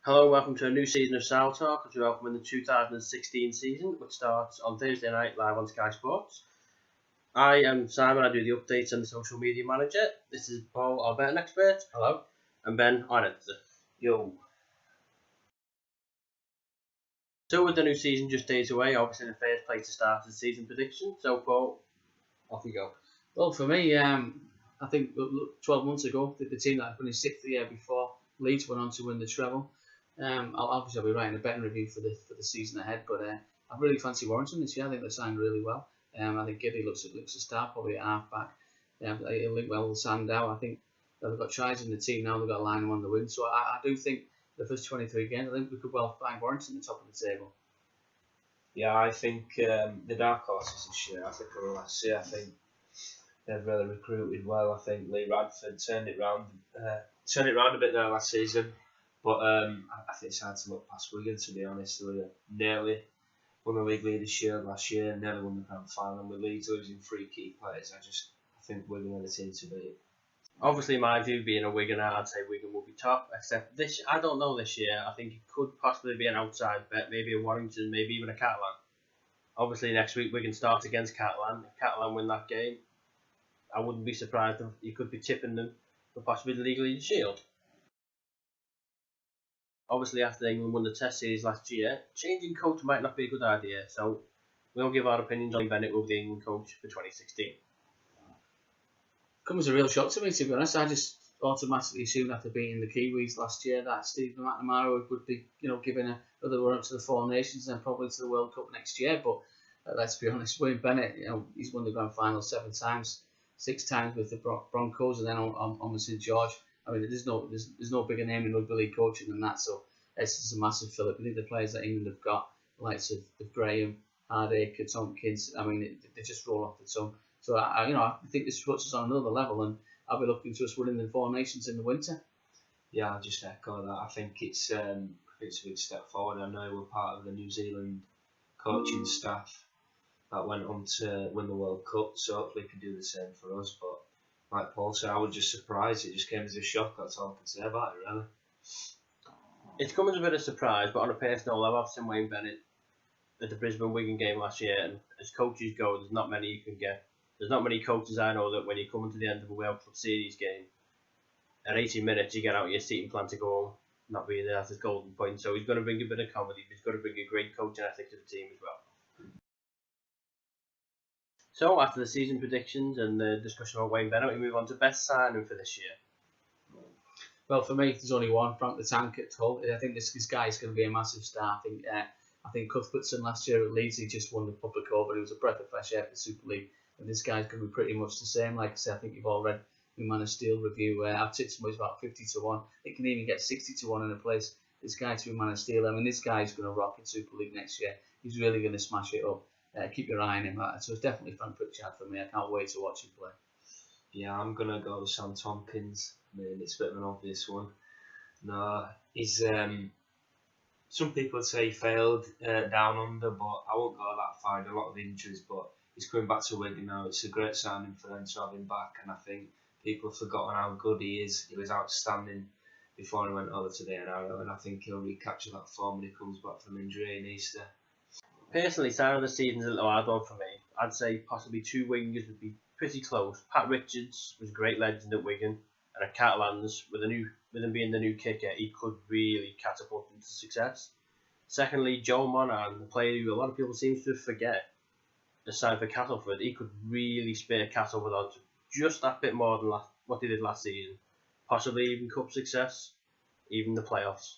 Hello, welcome to a new season of SARL Talk as we welcome in the 2016 season, which starts on Thursday night live on Sky Sports. I am Simon, I do the updates and the social media manager. This is Paul, our betting expert. Hello. And Ben, our editor. Yo. So with the new season just days away, obviously the first place to start is season prediction. So Paul, off you go. Well, for me, I think 12 months ago, the team that had finished sixth the year before, Leeds went on to win the treble. I'll be writing a betting review for the season ahead, but I really fancy Warrington this year. I think they signed really well. I think Giddy looks a star, probably at half back. He'll link well with Sandow. I think they've got tries in the team now. They've got a line on the wing, so I do think the first 23 games, I think we could well find Warrington at the top of the table. Yeah, I think the dark horses this year. I think over last year, I think they've really recruited well. I think Lee Radford turned it round a bit there last season. But I think it's hard to look past Wigan, to be honest. They were nearly won the league leadership last year, nearly won the grand final, and with Leeds losing 3 key players, I think Wigan are the team to beat. Obviously, my view being a Wigan, I'd say Wigan will be top. Except I don't know this year. I think it could possibly be an outside bet, maybe a Warrington, maybe even a Catalan. Obviously, next week Wigan starts against Catalan. If Catalan win that game, I wouldn't be surprised if you could be tipping them for possibly the League Leader Shield. Obviously, after England won the Test series last year, changing coach might not be a good idea, so we'll give our opinions on Wayne Bennett will be the England coach for 2016. Comes as a real shock to me, to be honest. I just automatically assumed after beating the Kiwis last year that Stephen McNamara would be, giving another run up to the Four Nations and probably to the World Cup next year. But let's be honest, Wayne Bennett, he's won the grand final 7 times, 6 times with the Broncos, and then on the St George. I mean, there's no bigger name in rugby league coaching than that, so it's just a massive fillip. I think the players that England have got, the likes of Graham, Hardacre, Tompkins, I mean, they just roll off the tongue. So I think this puts us on another level, and I'll be looking to us winning the Four Nations in the winter. Yeah, I'll just echo that. I think it's a big step forward. I know we're part of the New Zealand coaching staff that went on to win the World Cup, so hopefully they can do the same for us. But like Paul said, I was just surprised. It just came as a shock. That's all I can say about it, really. It's come as a bit of a surprise, but on a personal level, I've seen Wayne Bennett at the Brisbane Wigan game last year, and as coaches go, there's not many you can get. There's not many coaches I know that when you come to the end of a World Cup Series game, at 80 minutes you get out of your seat and plan to go home, not being there at his golden point. So he's going to bring a bit of comedy, but he's going to bring a great coaching ethic to the team as well. So after the season predictions and the discussion about Wayne Bennett, we move on to best signing for this year. Well, for me, there's only one, Frank the Tank at Hull. I think this guy is going to be a massive star. I think Cuthbertson last year at Leeds, he just won the Public Over. It was a breath of fresh air for the Super League. And this guy's going to be pretty much the same. Like I said, I think you've all read my Man of Steel review. I've tipped somebody's about 50 to 1. It can even get 60 to 1 in a place. This guy to be Man of Steel. I mean, this guy's going to rock in Super League next year. He's really going to smash it up. Keep your eye on him. So it's definitely Frank Pritchard for me. I can't wait to watch him play. Yeah, I'm going to go with Sam Tompkins. I mean, it's a bit of an obvious one. No, he's... some people would say he failed down under, but I won't go that far. He had a lot of injuries, but he's coming back to Wigan now. It's a great signing for them to have him back, and I think people have forgotten how good he is. He was outstanding before he went over to the NRL, and I think he'll recapture that form when he comes back from injury in Easter. Personally, signing of the season's a little hard one for me. I'd say possibly 2 wingers would be pretty close. Pat Richards was a great legend at Wigan, and at Catalans, with him being the new kicker, he could really catapult into success. Secondly, Joe Monahan, the player who a lot of people seem to forget, the sign for Castleford, he could really spear Castleford onto just that bit more than what he did last season. Possibly even cup success, even the playoffs.